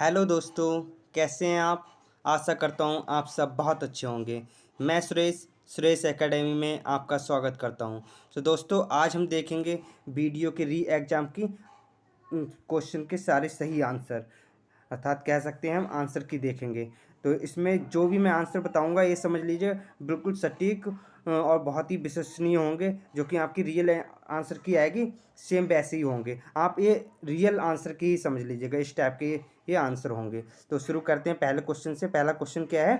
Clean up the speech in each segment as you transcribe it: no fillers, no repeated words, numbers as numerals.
Hello दोस्तों, कैसे हैं आप। आशा करता हूँ आप सब बहुत अच्छे होंगे। मैं सुरेश एकेडमी में आपका स्वागत करता हूँ। तो दोस्तों, आज हम देखेंगे वीडियो के री एग्ज़ाम की क्वेश्चन के सारे सही आंसर, अर्थात कह सकते हैं हम आंसर की देखेंगे। तो इसमें जो भी मैं आंसर बताऊंगा ये समझ लीजिए बिल्कुल सटीक और बहुत ही विश्वसनीय होंगे। जो कि आपकी रियल आंसर की आएगी सेम वैसे ही होंगे। आप ये रियल आंसर की ही समझ लीजिएगा, इस टाइप के ये आंसर होंगे। तो शुरू करते हैं पहले क्वेश्चन से। पहला क्वेश्चन क्या है,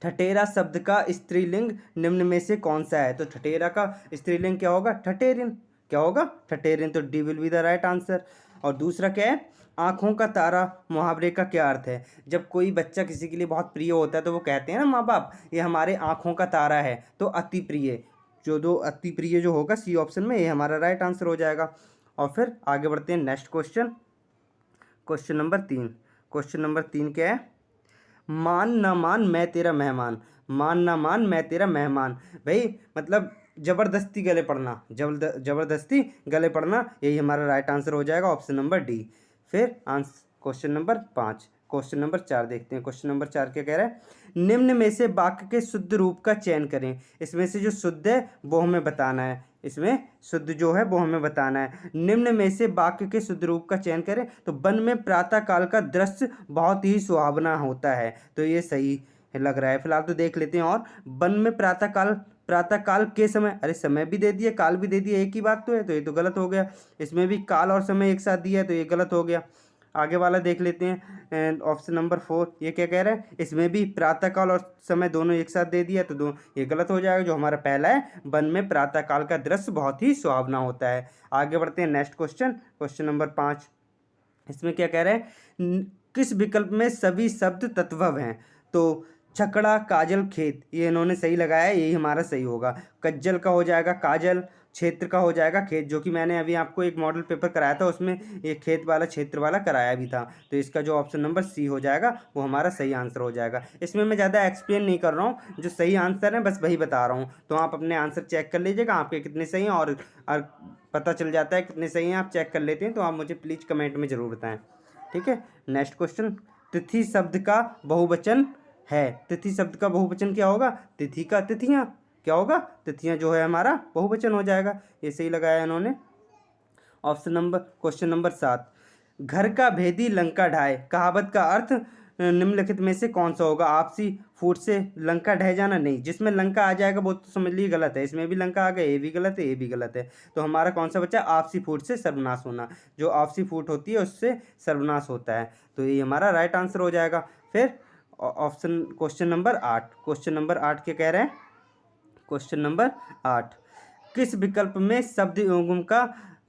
ठठेरा शब्द का स्त्रीलिंग निम्न में से कौन सा है। तो ठठेरा का स्त्रीलिंग क्या होगा, ठठेरिन। क्या होगा, ठठेरिन। तो D will be the right answer. और दूसरा क्या है, आंखों का तारा मुहावरे का क्या अर्थ है। जब कोई बच्चा किसी के लिए बहुत प्रिय होता है तो वो कहते हैं ना माँ बाप, ये हमारे आंखों का तारा है। तो अति प्रिय, जो दो अति प्रिय जो होगा सी ऑप्शन में, ये हमारा राइट आंसर हो जाएगा। और फिर आगे बढ़ते हैं next question, question number 3। Question number 3 क्या है, मान ना मान मैं तेरा मेहमान। मान ना मान मैं तेरा मेहमान, भाई मतलब जबरदस्ती गले पड़ना, जबरदस्ती गले पड़ना, यही हमारा राइट आंसर हो जाएगा, ऑप्शन नंबर डी। फिर answer question number 5। Question number 4 देखते हैं। क्वेश्चन नंबर 4 क्या कह रहा है, निम्न में से वाक्य के शुद्ध रूप का चयन करें। इसमें से जो शुद्ध है वो हमें बताना है, इसमें शुद्ध जो है वो हमें बताना है। निम्न में से वाक्य के शुद्ध रूप का चयन करें। तो वन में प्रातः काल का दृश्य बहुत ही सुहावना होता है, तो ये सही लग रहा है। फिलहाल तो देख लेते हैं। और वन में प्रातः काल के समय, अरे समय भी दे दिया काल भी दे दिया, एक ही बात तो है, तो ये तो गलत हो गया। इसमें भी काल और समय एक साथ दिया है, तो ये गलत हो गया। आगे वाला देख लेते हैं, ऑप्शन नंबर 4। ये क्या कह रहा है, इसमें भी प्रातःकाल और समय दोनों एक साथ दे दिया, तो दो ये गलत हो जाएगा। जो हमारा पहला है, वन में प्रातःकाल का दृश्य बहुत ही सुहावना होता है। आगे बढ़ते हैं नेक्स्ट क्वेश्चन, क्वेश्चन नंबर 5। इसमें क्या कह रहे हैं, किस विकल्प में सभी शब्द तत्वव हैं। तो छकड़ा, काजल, खेत, ये इन्होंने सही लगाया है, यही हमारा सही होगा। कज्जल का हो जाएगा काजल, क्षेत्र का हो जाएगा खेत, जो कि मैंने अभी आपको एक मॉडल पेपर कराया था, उसमें ये खेत वाला क्षेत्र वाला कराया भी था। तो इसका जो ऑप्शन नंबर सी हो जाएगा वो हमारा सही आंसर हो जाएगा। इसमें मैं ज़्यादा एक्सप्लेन नहीं कर रहा हूँ, जो सही आंसर है बस वही बता रहा हूँ। तो आप अपने आंसर चेक कर लीजिएगा आपके कितने सही हैं, और पता चल जाता है कितने सही हैं, आप चेक कर लेते हैं तो आप मुझे प्लीज़ कमेंट में ज़रूर बताएं। ठीक है, नेक्स्ट क्वेश्चन, तिथि शब्द का बहुवचन है। तिथि शब्द का बहुवचन क्या होगा, तिथि का तिथियां। क्या होगा, तिथियां जो है हमारा बहुवचन हो जाएगा, ये सही लगाया इन्होंने। ऑप्शन नंबर क्वेश्चन नंबर 7, घर का भेदी लंका ढाए, कहावत का अर्थ निम्नलिखित में से कौन सा होगा। आपसी फूट से लंका ढह जाना, नहीं, जिसमें लंका आ जाएगा वो तो समझ लीजिए गलत है। इसमें भी लंका आ गया, ये भी गलत है, ये भी गलत है। तो हमारा कौन सा बच्चा, आपसी फूट से सर्वनाश होना। जो आपसी फूट होती है उससे सर्वनाश होता है, तो ये हमारा राइट आंसर हो जाएगा। फिर option question number 8। Question number 8 क्या कह रहे हैं, क्वेश्चन नंबर 8, किस विकल्प में शब्द युग्म का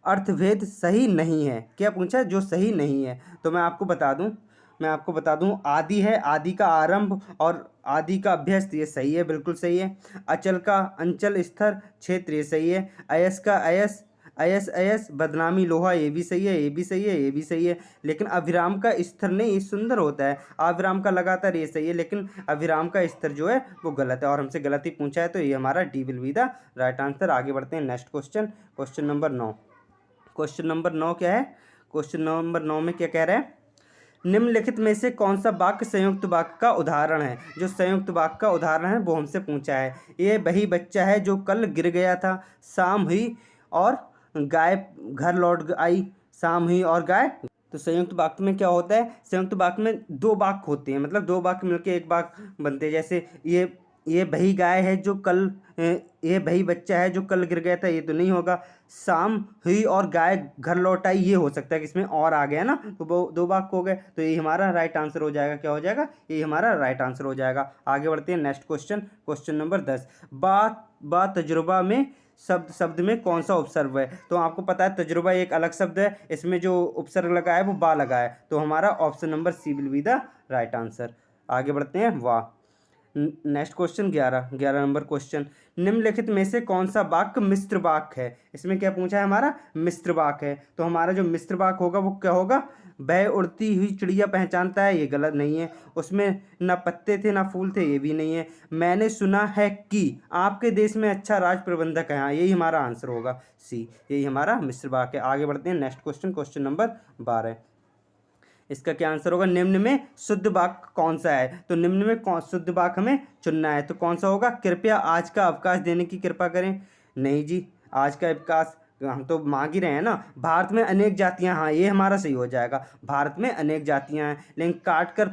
अर्थभेद सही नहीं है। क्या पूछा है, जो सही नहीं है। तो मैं आपको बता दूं आदि है, आदि का आरंभ और आदि का अभ्यस्त, ये सही है, बिल्कुल सही है। अचल का अंचल, स्तर, क्षेत्र, ये सही है। अयस का अयस, अयस अयस, बदनामी लोहा, ये भी सही है, ये भी सही है, ये भी सही है। लेकिन अभिराम का स्तर नहीं, ये सुंदर होता है। अविराम का लगातार, ये सही है, लेकिन अभिराम का स्तर जो है वो गलत है, और हमसे गलत ही पूछा है, तो ये हमारा D will be the right answer. आगे बढ़ते हैं next question, question number 9। Question number 9 क्या है, क्वेश्चन नंबर 9 में क्या कह रहे हैं, निम्नलिखित में से कौन सा वाक्य संयुक्त वाक्य का उदाहरण है। जो संयुक्त वाक्य का उदाहरण है वो हमसे पूछा है। ये वही बच्चा है जो कल गिर गया था, शाम हुई और गाय घर लौट आई, शाम हुई और गाय। तो संयुक्त वाक्य में क्या होता है, संयुक्त वाक्य में दो वाक्य होते हैं, मतलब दो वाक्य मिलकर एक वाक्य बनते हैं। जैसे ये वही गाय है जो कल, ये वही बच्चा है जो कल गिर गया था, ये तो नहीं होगा। शाम हुई और गाय घर लौट आई, ये हो सकता है कि इसमें और आ गया ना, तो वो दो वाक्य हो गए, तो ये हमारा राइट आंसर हो जाएगा। क्या हो जाएगा, ये हमारा राइट आंसर हो जाएगा। आगे बढ़ते हैं नेक्स्ट क्वेश्चन, क्वेश्चन नंबर 10, बा तजुर्बा में शब्द में कौन सा उपसर्ग है। तो आपको पता है तजुर्बा एक अलग शब्द है, इसमें जो उपसर्ग लगा है वो बा लगा है, तो हमारा option number C will be the right answer. आगे बढ़ते हैं, वाह। नेक्स्ट क्वेश्चन 11 नंबर क्वेश्चन, निम्नलिखित में से कौन सा वाक्य मिश्र वाक्य है। इसमें क्या पूछा है, हमारा मिश्र वाक्य है। तो हमारा जो मिश्र वाक्य होगा वो क्या होगा, वह उड़ती हुई चिड़िया पहचानता है, ये गलत नहीं है। उसमें ना पत्ते थे ना फूल थे, ये भी नहीं है। मैंने सुना है कि आपके देश में अच्छा राज प्रबंधक है, हाँ, यही हमारा आंसर होगा, सी, यही हमारा मिश्र वाक्य है। आगे बढ़ते हैं नेक्स्ट क्वेश्चन, क्वेश्चन नंबर 12। इसका क्या आंसर होगा? निम्न में शुद्ध वाक्य कौन सा है? तो निम्न में कौन शुद्ध वाक्य हमें चुनना है, तो कौन सा होगा? कृपया आज का अवकाश देने की कृपा करें। नहीं जी, आज का अवकाश हम तो मांग ही रहे हैं ना। भारत में अनेक जातियां, हाँ ये हमारा सही हो जाएगा। भारत में अनेक जातियां हैं, लेकिन काट कर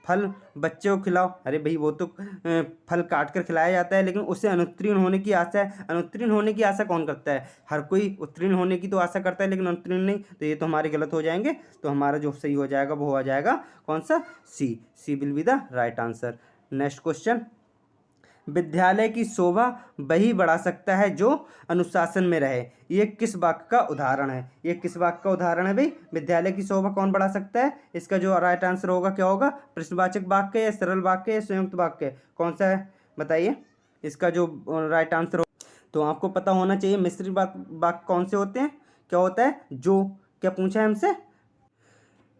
फल बच्चे को खिलाओ। अरे भाई वो तो फल काट कर खिलाया जाता है, लेकिन उससे अनुत्तीर्ण होने की आशा है। अनुत्तीर्ण होने की आशा कौन करता है? हर कोई उत्तीर्ण होने की तो आशा करता है, लेकिन अनुत्तीर्ण नहीं। तो ये तो हमारे गलत हो जाएंगे। तो हमारा जो सही हो जाएगा वो हो जाएगा कौन सा? C will be the right answer. Next question, विद्यालय की शोभा वही बढ़ा सकता है जो अनुशासन में रहे। ये किस वाक्य का उदाहरण है? ये किस वाक्य का उदाहरण है भाई? विद्यालय की शोभा कौन बढ़ा सकता है? इसका जो राइट आंसर होगा क्या होगा? प्रश्नवाचक वाक्य या सरल वाक्य या संयुक्त वाक्य, कौन सा है बताइए? इसका जो राइट आंसर हो, तो आपको पता होना चाहिए मिश्रित वाक्य कौन से होते हैं। क्या होता है? जो, क्या पूछा है हमसे?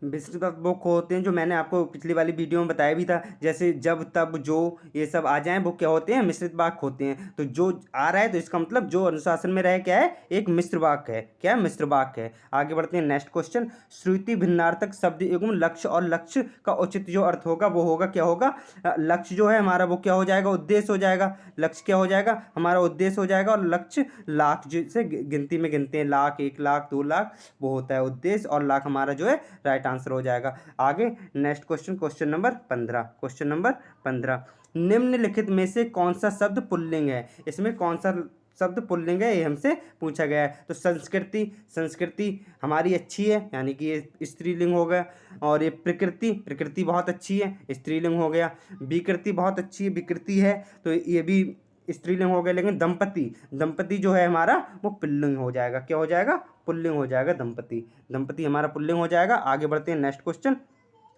मिश्रित वाक्य वो होते हैं जो मैंने आपको पिछली वाली वीडियो में बताया भी था, जैसे जब तब जो ये सब आ जाएं वो क्या होते हैं? मिश्रित वाक्य होते हैं। तो जो आ रहा है तो इसका मतलब जो अनुशासन में रहे क्या है? एक मिश्र वाक्य है। क्या है? मिश्र वाक्य है। आगे बढ़ते हैं। नेक्स्ट क्वेश्चन, श्रुति भिन्नार्थक शब्द एवं लक्ष्य, और लक्ष्य का उचित जो अर्थ होगा वो होगा क्या होगा? लक्ष्य जो है हमारा वो क्या हो जाएगा? उद्देश्य हो जाएगा। लक्ष्य क्या हो जाएगा? हमारा उद्देश्य हो जाएगा। और लक्ष्य लाख जैसे गिनती में गिनते हैं, लाख, 1 लाख, 2 लाख, वो होता है उद्देश्य। और लाख हमारा जो है राइट आंसर हो जाएगा। आगे next question, question number 15। Question number 15, निम्नलिखित में से कौन सा शब्द पुल्लिंग है? इसमें कौन सा शब्द पुल्लिंग है, ये हमसे पूछा गया है। तो संस्कृति, संस्कृति हमारी अच्छी है, यानी कि ये स्त्रीलिंग हो गया। और ये प्रकृति, प्रकृति बहुत अच्छी है, स्त्रीलिंग हो गया। विकृति बहुत अच्छी है, विकृति है, तो ये भी स्त्रीलिंग हो गया। लेकिन दंपति, दंपति जो है हमारा वो पुल्लिंग हो जाएगा। क्या हो जाएगा? पुल्लिंग हो जाएगा। दंपति, दंपति हमारा पुल्लिंग हो जाएगा। आगे बढ़ते हैं। नेक्स्ट क्वेश्चन,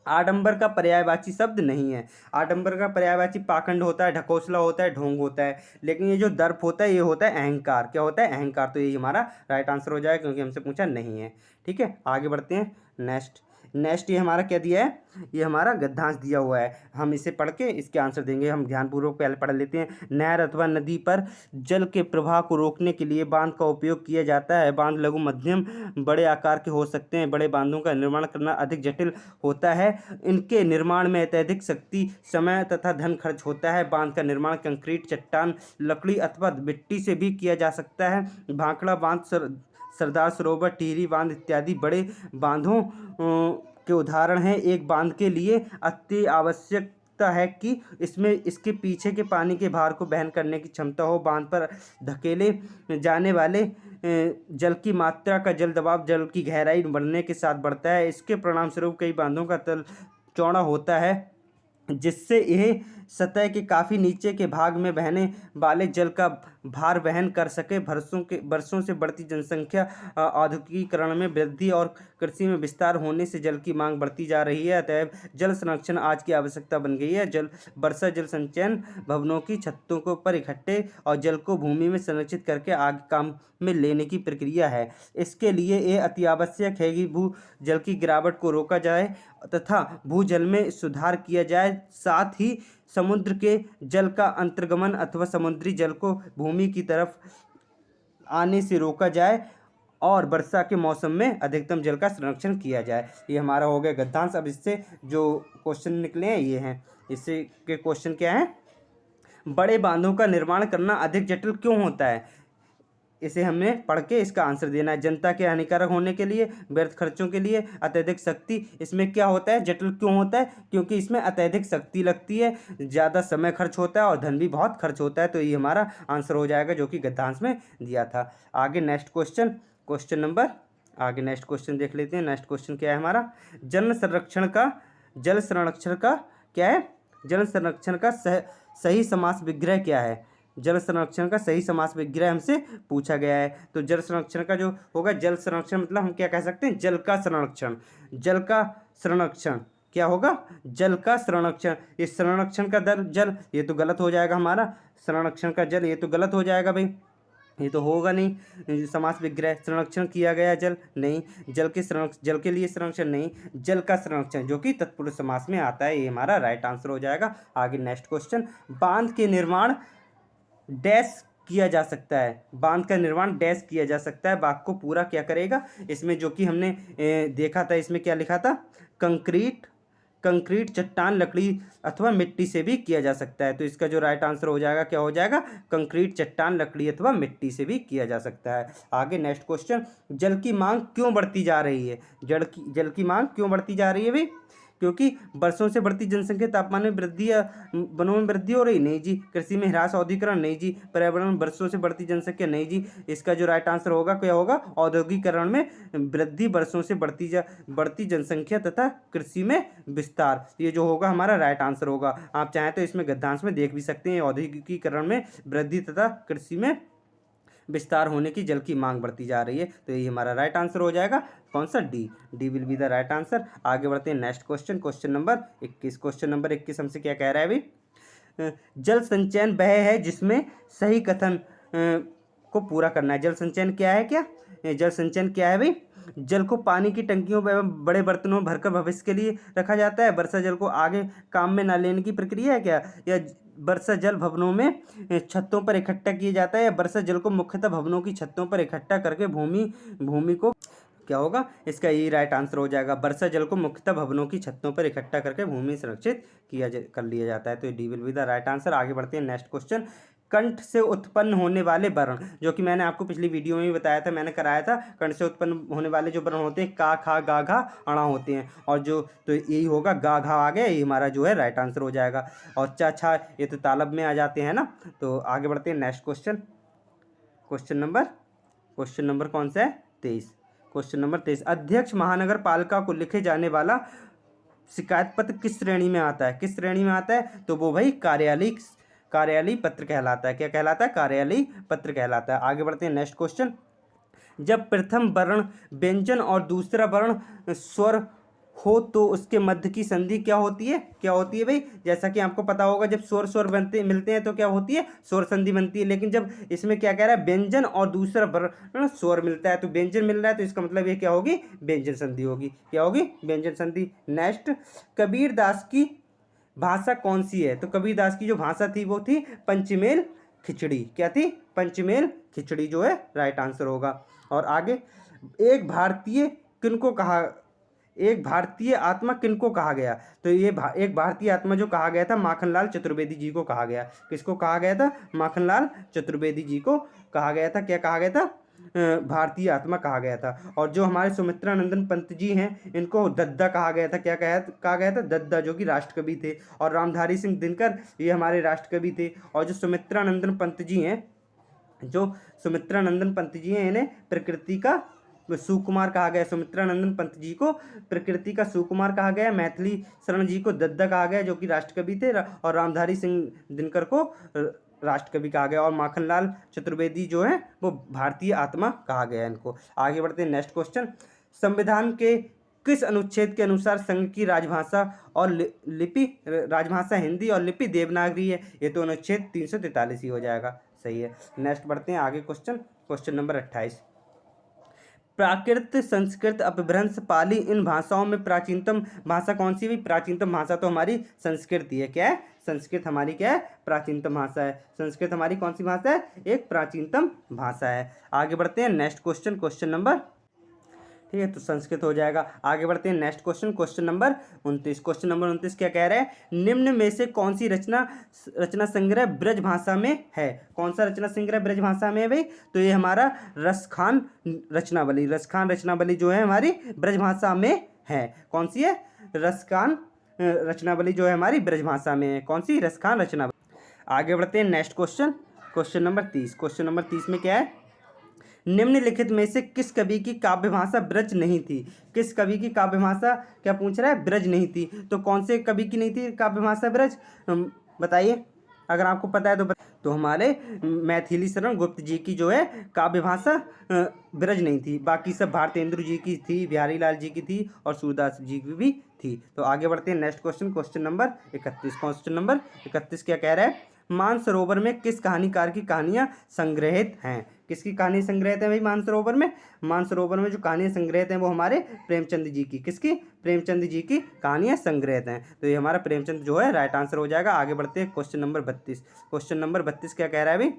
आडंबर का पर्यायवाची शब्द नहीं है। आडंबर का पर्यायवाची पाखंड होता है, ढकोसला होता है, ढोंग होता है। लेकिन ये जो दर्प होता है ये होता है अहंकार। क्या होता है? अहंकार। तो ये हमारा राइट आंसर हो जाएगा, क्योंकि हमसे पूछा नहीं है। ठीक है, आगे बढ़ते हैं। नेक्स्ट, नेक्स्ट ये हमारा क्या दिया है? ये हमारा गद्यांश दिया हुआ है। हम इसे पढ़ के इसके आंसर देंगे। हम ध्यानपूर्वक पहले पढ़ लेते हैं। नहर अथवा नदी पर जल के प्रवाह को रोकने के लिए बांध का उपयोग किया जाता है। बांध लघु, मध्यम, बड़े आकार के हो सकते हैं। बड़े बांधों का निर्माण करना अधिक जटिल होता है। इनके निर्माण में अत्यधिक शक्ति, समय तथा धन खर्च होता है। बांध का निर्माण कंक्रीट, चट्टान, लकड़ी अथवा मिट्टी से भी किया जा सकता है। भाखड़ा बांध, सरदार सरोवर, टिहरी बांध इत्यादि बड़े बांधों के उदाहरण हैं। एक बांध के लिए अति आवश्यकता है कि इसमें इसके पीछे के पानी के भार को वहन करने की क्षमता हो। बांध पर धकेले जाने वाले जल की मात्रा का जल दबाव जल की गहराई बढ़ने के साथ बढ़ता है। इसके परिणाम स्वरूप कई बांधों का तल चौड़ा होता है, जिससे यह सतह के काफ़ी नीचे के भाग में बहने वाले जल का भार वहन कर सके। वर्षों से बढ़ती जनसंख्या, औद्योगिकीकरण में वृद्धि और कृषि में विस्तार होने से जल की मांग बढ़ती जा रही है। अतएव जल संरक्षण आज की आवश्यकता बन गई है। वर्षा जल संचयन भवनों की छतों के ऊपर इकट्ठे और जल को भूमि में संरक्षित करके आगे काम में लेने की प्रक्रिया है। इसके लिए यह अति आवश्यक है कि भू जल की गिरावट को रोका जाए तथा भूजल में सुधार किया जाए। साथ ही समुद्र के जल का अंतर्गमन अथवा समुद्री जल को भूमि की तरफ आने से रोका जाए और वर्षा के मौसम में अधिकतम जल का संरक्षण किया जाए। ये हमारा हो गया गद्यांश। अब इससे जो क्वेश्चन निकले हैं ये हैं। इससे के क्वेश्चन क्या हैं? बड़े बांधों का निर्माण करना अधिक जटिल क्यों होता है? इसे हमने पढ़ के इसका आंसर देना है। जनता के हानिकारक होने के लिए, व्यर्थ खर्चों के लिए, अत्यधिक शक्ति। इसमें क्या होता है? जटिल क्यों होता है? क्योंकि इसमें अत्यधिक शक्ति लगती है, ज़्यादा समय खर्च होता है और धन भी बहुत खर्च होता है। तो ये हमारा आंसर हो जाएगा, जो कि गद्यांश में दिया था। आगे नेक्स्ट क्वेश्चन, क्वेश्चन नंबर, आगे नेक्स्ट क्वेश्चन देख लेते हैं। नेक्स्ट क्वेश्चन क्या है हमारा? जल संरक्षण का क्या है? जल संरक्षण का सही समास विग्रह क्या है? जल संरक्षण का सही समास विग्रह हमसे पूछा गया है। तो जल संरक्षण का जो होगा, जल संरक्षण मतलब हम क्या कह सकते हैं? जल का संरक्षण। जल का संरक्षण क्या होगा? जल का संरक्षण। ये संरक्षण का जल, ये तो गलत हो जाएगा हमारा। संरक्षण का जल, ये तो गलत हो जाएगा भाई, ये तो होगा नहीं। समास विग्रह, संरक्षण किया गया जल, नहीं। जल के लिए संरक्षण नहीं, जल का संरक्षण, जो कि तत्पुरुष समास में आता है। ये हमारा राइट आंसर हो जाएगा। आगे नेक्स्ट क्वेश्चन, बांध के निर्माण डैश किया जा सकता है, बांध का निर्माण डैश किया जा सकता है, वाक्य को पूरा क्या करेगा। इसमें जो कि हमने देखा था, इसमें क्या लिखा था, कंक्रीट, कंक्रीट, चट्टान, लकड़ी अथवा मिट्टी से भी किया जा सकता है। तो इसका जो राइट आंसर हो जाएगा क्या हो जाएगा, कंक्रीट, चट्टान, लकड़ी अथवा मिट्टी से भी किया जा सकता है। आगे नेक्स्ट क्वेश्चन, जल की मांग क्यों बढ़ती जा रही है। जल की मांग क्यों बढ़ती जा रही है भाई, क्योंकि वर्षों से बढ़ती जनसंख्या, तापमान में वृद्धि या वनों में वृद्धि हो रही, नहीं जी। कृषि में ह्रास, औद्योगिकरण, नहीं जी। पर्यावरण, वर्षों से बढ़ती जनसंख्या, नहीं जी। इसका जो राइट आंसर होगा क्या होगा, औद्योगिकरण में वृद्धि, वर्षों से बढ़ती जनसंख्या तथा कृषि में विस्तार। ये जो होगा हमारा राइट आंसर होगा। आप चाहें तो इसमें गद्यांश में देख भी सकते हैं, औद्योगिकरण में वृद्धि तथा कृषि में विस्तार होने की जल की मांग बढ़ती जा रही है। तो ये हमारा राइट आंसर हो जाएगा कौन सा, D. D will be the right answer. आगे बढ़ते हैं next question, question number 21। Question number 21 हमसे क्या कह रहा है अभी, जल संचयन वह है जिसमें सही कथन को पूरा करना है। जल संचयन क्या है, क्या जल संचयन क्या है भाई, जल को पानी की टंकियों एवं बड़े बर्तनों में भरकर भविष्य के लिए रखा जाता है। वर्षा जल को आगे काम में ना लेने की प्रक्रिया है क्या, या वर्षा जल भवनों में छतों पर इकट्ठा किया जाता है, या वर्षा जल को मुख्यतः भवनों की छतों पर इकट्ठा करके भूमि को क्या होगा, इसका यही राइट आंसर हो जाएगा। वर्षा जल को मुख्यतः भवनों की छतों पर इकट्ठा करके भूमि संरक्षित कर लिया जाता है। तो D will be the right answer. आगे बढ़ते हैं नेक्स्ट क्वेश्चन, कंठ से उत्पन्न होने वाले वर्ण, जो कि मैंने आपको पिछली वीडियो में भी बताया था, मैंने कराया था, कंठ से उत्पन्न होने वाले जो वर्ण होते हैं का, खा, गा, घा, अणा होते हैं। और जो तो यही होगा, गा, घा आ गया, ये हमारा जो है राइट आंसर हो जाएगा। और चा, छा, ये तो तालब में आ जाते हैं ना। तो आगे बढ़ते हैं नेक्स्ट क्वेश्चन, क्वेश्चन नंबर कौन सा है, 23। क्वेश्चन नंबर 23, अध्यक्ष महानगर पालिका को लिखे जाने वाला शिकायत पत्र किस श्रेणी में आता है, किस श्रेणी में आता है, तो वो भाई कार्यालयी पत्र कहलाता है। क्या कहलाता है, कार्यालयी पत्र कहलाता है। आगे बढ़ते हैं नेक्स्ट क्वेश्चन, जब प्रथम वर्ण व्यंजन और दूसरा वर्ण स्वर हो तो उसके मध्य की संधि क्या होती है, क्या होती है भाई, जैसा कि आपको पता होगा, जब स्वर मिलते हैं तो क्या होती है, स्वर संधि बनती है। लेकिन जब इसमें क्या कह रहा है, व्यंजन और दूसरा वर्ण स्वर मिलता है, तो व्यंजन मिल रहा है, तो इसका मतलब ये क्या होगी, व्यंजन संधि होगी। क्या होगी, व्यंजन संधि। नेक्स्ट, कबीर दास की भाषा कौन सी है, तो कबीर दास की जो भाषा थी वो थी पंचमेल खिचड़ी। क्या थी, पंचमेल खिचड़ी जो है राइट आंसर होगा। और आगे, एक भारतीय आत्मा किनको कहा गया, तो ये एक भारतीय आत्मा जो कहा गया था, माखनलाल चतुर्वेदी जी को कहा गया। किसको कहा गया था, माखनलाल चतुर्वेदी जी को कहा गया था। क्या कहा गया था, भारतीय आत्मा कहा गया था। और जो हमारे सुमित्रानंदन पंत जी हैं, इनको दद्दा कहा गया था। क्या कहा गया था, दद्दा, जो कि राष्ट्रकवि थे। और रामधारी सिंह दिनकर, ये हमारे राष्ट्रकवि थे। और जो सुमित्रानंदन पंत जी हैं, इन्हें प्रकृति का सुकुमार कहा गया। सुमित्रानंदन पंत जी को प्रकृति का सुकुमार कहा गया। मैथिली शरण जी को दद्दा कहा गया, जो कि राष्ट्रकवि थे। और रामधारी सिंह दिनकर को राष्ट्रकवि कहा गया। और माखनलाल चतुर्वेदी जो है वो भारतीय आत्मा कहा गया इनको। आगे बढ़ते हैं नेक्स्ट क्वेश्चन, संविधान के किस अनुच्छेद के अनुसार संघ की राजभाषा और लिपि, राजभाषा हिंदी और लिपि देवनागरी है, ये तो अनुच्छेद 343 ही हो जाएगा, सही है। नेक्स्ट बढ़ते हैं आगे क्वेश्चन नंबर 28, प्राकृत, संस्कृत, अपभ्रंश, पाली, इन भाषाओं में प्राचीनतम भाषा कौन सी हुई। प्राचीनतम भाषा तो हमारी संस्कृत ही है। क्या है, संस्कृत हमारी क्या है, प्राचीनतम भाषा है। संस्कृत हमारी कौन सी भाषा है, एक प्राचीनतम भाषा है। आगे बढ़ते हैं नेक्स्ट क्वेश्चन नंबर, ठीक है, तो संस्कृत हो जाएगा। आगे बढ़ते हैं next question number 29। Question number 29 क्या कह रहा है, निम्न में से कौन सी रचना संग्रह ब्रज भाषा में है। कौन सा रचना संग्रह ब्रज भाषा में है भाई, तो ये हमारा रसखान रचनावली जो है हमारी ब्रज भाषा में है। कौन सी है, रसखान रचनावली जो है हमारी ब्रज भाषा में है। कौन सी, रसखान रचनावली। आगे बढ़ते हैं next question number 30। Question number 30 में क्या है, निम्नलिखित में से किस कवि की काव्य भाषा ब्रज नहीं थी। किस कवि की काव्य भाषा, क्या पूछ रहा है, ब्रज नहीं थी। तो कौन से कवि की नहीं थी काव्य भाषा ब्रज, बताइए अगर आपको पता है तो हमारे मैथिली शरण गुप्त जी की जो है काव्य भाषा ब्रज नहीं थी। बाकी सब भारतेंदु जी की थी, बिहारी लाल जी की थी, और सूरदास जी की भी थी। तो आगे बढ़ते हैं next question number 31। Question number 31 क्या कह रहा है, मानसरोवर में किस कहानीकार की कहानियां संग्रहित हैं। किसकी कहानी संग्रहित है भाई मानसरोवर में, मानसरोवर में जो कहानियां संग्रहित हैं वो हमारे प्रेमचंद जी की, किसकी, प्रेमचंद जी की कहानियां संग्रहित हैं। तो ये हमारा प्रेमचंद जो है राइट आंसर हो जाएगा। आगे बढ़ते हैं क्वेश्चन नंबर 32। क्वेश्चन नंबर 32 क्या कह रहा है भाई,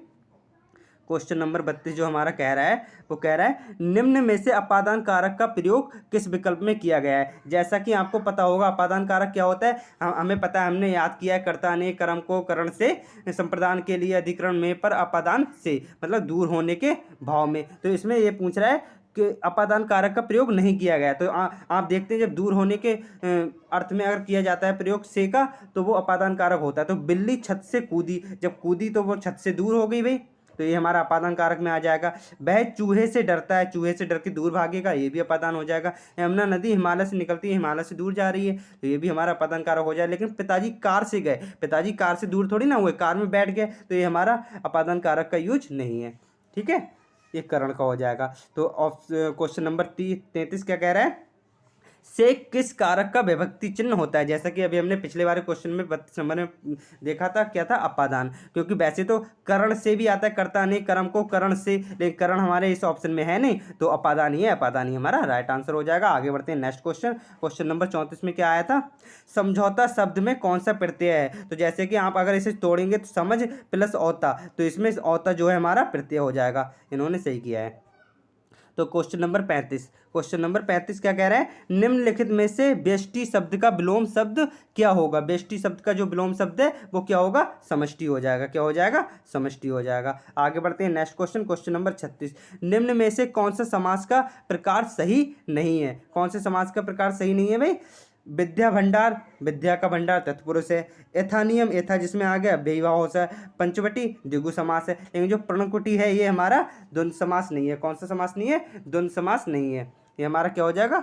क्वेश्चन नंबर 32 जो हमारा कह रहा है वो कह रहा है निम्न में से अपादान कारक का प्रयोग किस विकल्प में किया गया है। जैसा कि आपको पता होगा अपादान कारक क्या होता है, हमें पता है, हमने याद किया है, कर्ता ने कर्म को करण से संप्रदान के लिए अधिकरण में पर अपादान से मतलब दूर होने के भाव में। तो इसमें ये पूछ रहा है कि अपादान कारक का प्रयोग नहीं किया गया। तो आप देखते हैं जब दूर होने के अर्थ में अगर किया जाता है प्रयोग से का तो वो अपादान कारक होता है। तो बिल्ली छत से कूदी, जब कूदी तो वो छत से दूर हो गई भाई, तो ये हमारा अपादान कारक में आ जाएगा। वह चूहे से डरता है, चूहे से डर के दूर भागेगा, ये भी अपादान हो जाएगा। यमुना नदी हिमालय से निकलती है, हिमालय से दूर जा रही है, तो ये भी हमारा अपादान कारक हो जाए। लेकिन पिताजी कार से गए, पिताजी कार से दूर थोड़ी ना हुए, कार में बैठ गए, तो ये हमारा अपादान कारक का यूज नहीं है। ठीक है, ये करण का हो जाएगा। तो क्वेश्चन नंबर 33 क्या कह रहा है, से किस कारक का विभक्ति चिन्ह होता है। जैसा कि अभी हमने पिछले वाले क्वेश्चन में 32 नंबर में देखा था, क्या था, अपादान। क्योंकि वैसे तो करण से भी आता है, कर्ता ने कर्म को करण से, लेकिन करण हमारे इस ऑप्शन में है नहीं, तो अपादान ही है, अपादान ही हमारा राइट आंसर हो जाएगा। आगे बढ़ते हैं नेक्स्ट क्वेश्चन। क्वेश्चन नंबर 34 में क्या आया था, समझौता शब्द में कौन सा प्रत्यय है। तो जैसे कि आप अगर इसे तोड़ेंगे तो समझ प्लस औता, तो इसमें औता जो है हमारा प्रत्यय हो जाएगा। इन्होंने सही किया है। तो क्वेश्चन नंबर 35 क्या कह रहा है, निम्नलिखित में से व्यष्टि शब्द का विलोम शब्द क्या होगा। व्यष्टि शब्द का जो विलोम शब्द है वो क्या होगा, समष्टि हो जाएगा। क्या हो जाएगा, समष्टि हो जाएगा। आगे बढ़ते हैं नेक्स्ट क्वेश्चन। क्वेश्चन नंबर 36, निम्न में से कौन सा समास का प्रकार सही नहीं है। कौन से समास का प्रकार सही नहीं है भाई, विद्या भंडार, विद्या का भंडार तत्पुरुष है। एथानियम, एथा जिसमें आ गया बेविवाह हो सा। पंचवटी द्विगु समास है। लेकिन जो प्रणकुटी है ये हमारा द्वंद्व समास नहीं है। कौन सा समास नहीं है, द्वंद्व समास नहीं है। ये हमारा क्या हो जाएगा,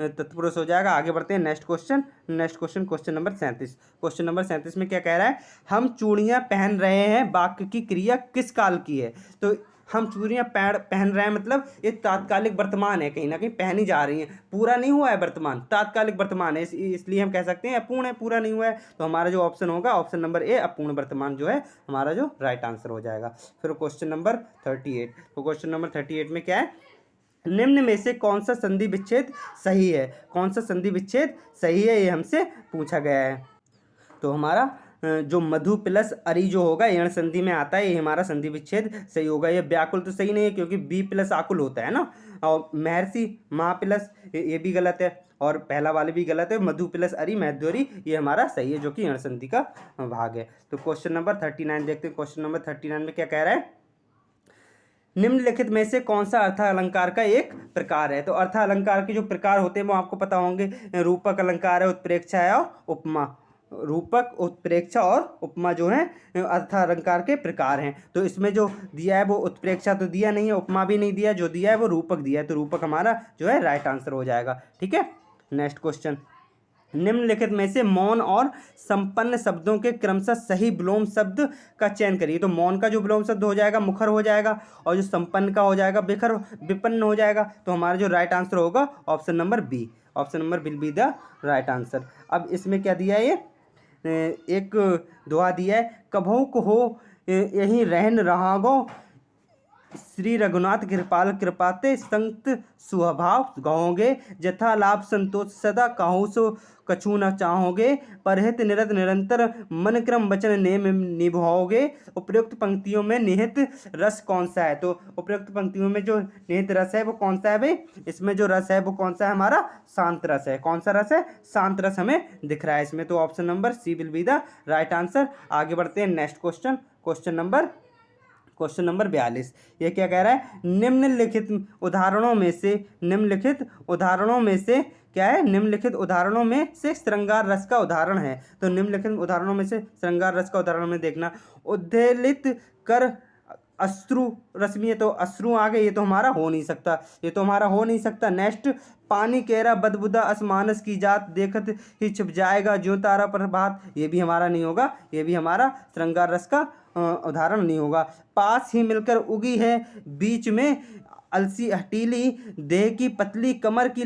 तत्पुरुष हो जाएगा। आगे बढ़ते हैं next question. Question number 37। Question number 37 में क्या कह रहा है, हम चूड़ियां पहन रहे हैं, वाक्य की क्रिया किस काल की है। तो हम चूड़ियां पहन रहे हैं मतलब ये तात्कालिक वर्तमान है, कहीं ना कहीं पहनी जा रही हैं, पूरा नहीं हुआ है वर्तमान, तात्कालिक वर्तमान है, इसलिए हम कह सकते हैं अपूर्ण है, पूरा नहीं हुआ है। तो हमारा जो ऑप्शन होगा ऑप्शन नंबर ए, अपूर्ण वर्तमान जो है हमारा जो राइट आंसर हो जाएगा। फिर क्वेश्चन नंबर 38। तो क्वेश्चन नंबर 38 में क्या है, निम्न में से कौन सा संधि विच्छेद सही है। कौन सा संधि विच्छेद सही है, ये हमसे पूछा गया है। तो हमारा जो मधु प्लस अरि जो होगा यण संधि में आता है, ये हमारा संधि विच्छेद सही होगा। ये व्याकुल तो सही नहीं है क्योंकि बी प्लस आकुल होता है ना, और महर्षि माँ प्लस ये भी गलत है, और पहला वाले भी गलत है। मधु प्लस अरि मैध्योरी ये हमारा सही है, जो कि यण संधि का भाग है। तो क्वेश्चन नंबर 39 देखते हैं। क्वेश्चन नंबर 39 में क्या कह रहा है, निम्नलिखित में से कौन सा अर्थ अलंकार का एक प्रकार है। तो अर्थ अलंकार के जो प्रकार होते हैं वो आपको पता होंगे, रूपक अलंकार है, उत्प्रेक्षा है और उपमा। रूपक, उत्प्रेक्षा और उपमा जो है अर्थ अलंकार के प्रकार हैं। तो इसमें जो दिया है वो उत्प्रेक्षा तो दिया नहीं है, उपमा भी नहीं दिया, जो दिया है वो रूपक दिया है। तो रूपक हमारा जो है राइट आंसर हो जाएगा। ठीक है, नेक्स्ट क्वेश्चन, निम्नलिखित में से मौन और संपन्न शब्दों के क्रमशः सही विलोम शब्द का चयन करिए। तो मौन का जो विलोम शब्द हो जाएगा मुखर हो जाएगा, और जो संपन्न का हो जाएगा बिखर, विपन्न हो जाएगा। तो हमारा जो राइट आंसर होगा option number B, option number will be the right answer. अब इसमें क्या दिया है, ये एक दुआ दिया है, कभों को हो यहीं रहन रहागो, श्री रघुनाथ कृपाल कृपाते संत स्वभाव गाओगे, जथा लाभ संतोष सदा काहू सो कछु न चाहोगे, परहित निरत निरंतर मन क्रम वचन नेम निभाओगे। उपयुक्त पंक्तियों में निहित रस कौन सा है। तो उपयुक्त पंक्तियों में जो निहित रस है वो कौन सा है भाई, इसमें जो रस है वो कौन सा है, हमारा शांत रस है। कौन सा रस है, शांत रस हमें दिख रहा है इसमें। तो option number C will be the right answer. आगे बढ़ते हैं नेक्स्ट क्वेश्चन। Question number 42। ये क्या कह रहा है, निम्नलिखित उदाहरणों में से क्या है, निम्नलिखित उदाहरणों में से श्रृंगार रस का उदाहरण है। तो निम्नलिखित उदाहरणों में से श्रृंगार रस का उदाहरण में देखना, उद्वेलित कर अश्रु रश्मि, ये तो अश्रु आ गए, ये तो हमारा हो नहीं सकता, नेक्स्ट, पानी केरा बदबुदा असमानस की जात, देखत ही छिप जाएगा ज्यों तारा प्रभात, ये भी हमारा नहीं होगा, ये भी हमारा श्रृंगार रस का उदाहरण नहीं होगा। पास ही मिलकर उगी है बीच में अलसी हटीली, देह की पतली कमर की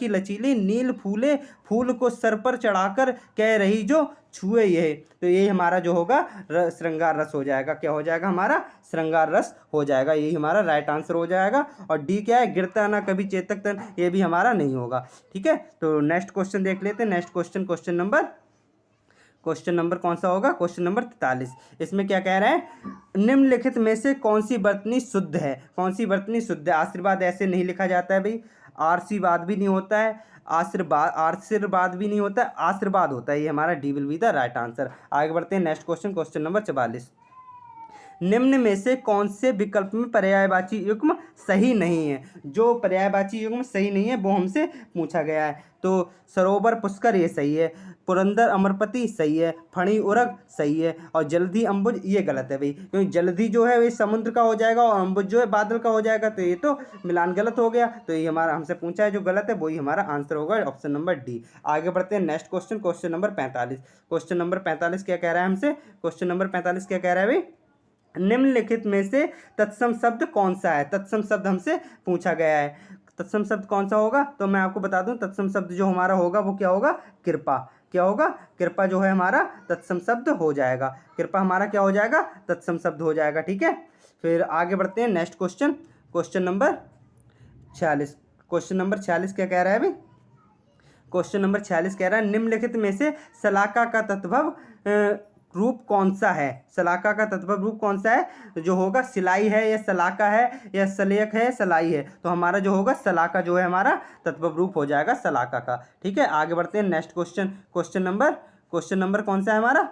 लचीली, नील फूले फूल को सर पर चढ़ाकर कह रही जो छुए ये। तो यही हमारा जो होगा श्रृंगार रस हो जाएगा। क्या हो जाएगा, हमारा श्रृंगार रस हो जाएगा, यही हमारा राइट आंसर हो जाएगा। और डी क्या है, गिरता ना कभी चेतक तन, ये भी हमारा नहीं होगा। ठीक है, तो नेक्स्ट क्वेश्चन देख लेते हैं। नेक्स्ट क्वेश्चन क्वेश्चन नंबर कौन सा होगा? Question number 43। इसमें क्या कह रहा है? निम्नलिखित में से कौन सी वर्तनी शुद्ध है? कौन सी वर्तनी शुद्ध है? आशीर्वाद ऐसे नहीं लिखा जाता है भाई, आशीर्वाद भी नहीं होता है, आशीर्वाद भी नहीं होता है, आशीर्वाद होता है। ये हमारा D will be the right answer. आगे बढ़ते हैं नेक्स्ट क्वेश्चन, क्वेश्चन नंबर 44। निम्न में से कौन से विकल्प में पर्यायवाची युग्म सही नहीं है? जो पर्यायवाची युग्म सही नहीं है वो हमसे पूछा गया है। तो सरोवर पुष्कर ये सही है, पुरंदर अमरपति सही है, फणी उरग सही है, और जल्दी अम्बुज ये गलत है भाई, क्योंकि जल्दी जो है वो समुद्र का हो जाएगा और अम्बुज जो है बादल का हो जाएगा, तो ये तो मिलान गलत हो गया। तो ये हमारा हमसे पूछा है जो गलत है वही हमारा आंसर होगा, ऑप्शन नंबर डी। आगे बढ़ते हैं next question, question number 45। Question number 45 क्या कह रहा है हमसे? क्वेश्चन नंबर 45 क्या कह रहा है भाई? निम्नलिखित में से तत्सम शब्द कौन सा है? तत्सम शब्द हमसे पूछा गया है। तत्सम शब्द कौन सा होगा? तो मैं आपको बता दूं, तत्सम शब्द जो हमारा होगा वो क्या होगा? कृपा। क्या होगा? कृपा जो है हमारा तत्सम शब्द हो जाएगा। कृपा हमारा क्या हो जाएगा? तत्सम शब्द हो जाएगा। ठीक है, फिर आगे बढ़ते हैं next question, question number 46। Question number 46 क्या कह रहा है अभी? क्वेश्चन नंबर 46 कह रहा है निम्नलिखित में से शलाका का तद्भव रूप कौन सा है? शलाका का तद्भव रूप कौन सा है? जो होगा सिलाई है, या शलाका है, या सलेक है, सलाई है। तो हमारा जो होगा शलाका जो है हमारा तद्भव रूप हो जाएगा शलाका का। ठीक है, आगे बढ़ते हैं नेक्स्ट क्वेश्चन, क्वेश्चन नंबर कौन सा है हमारा?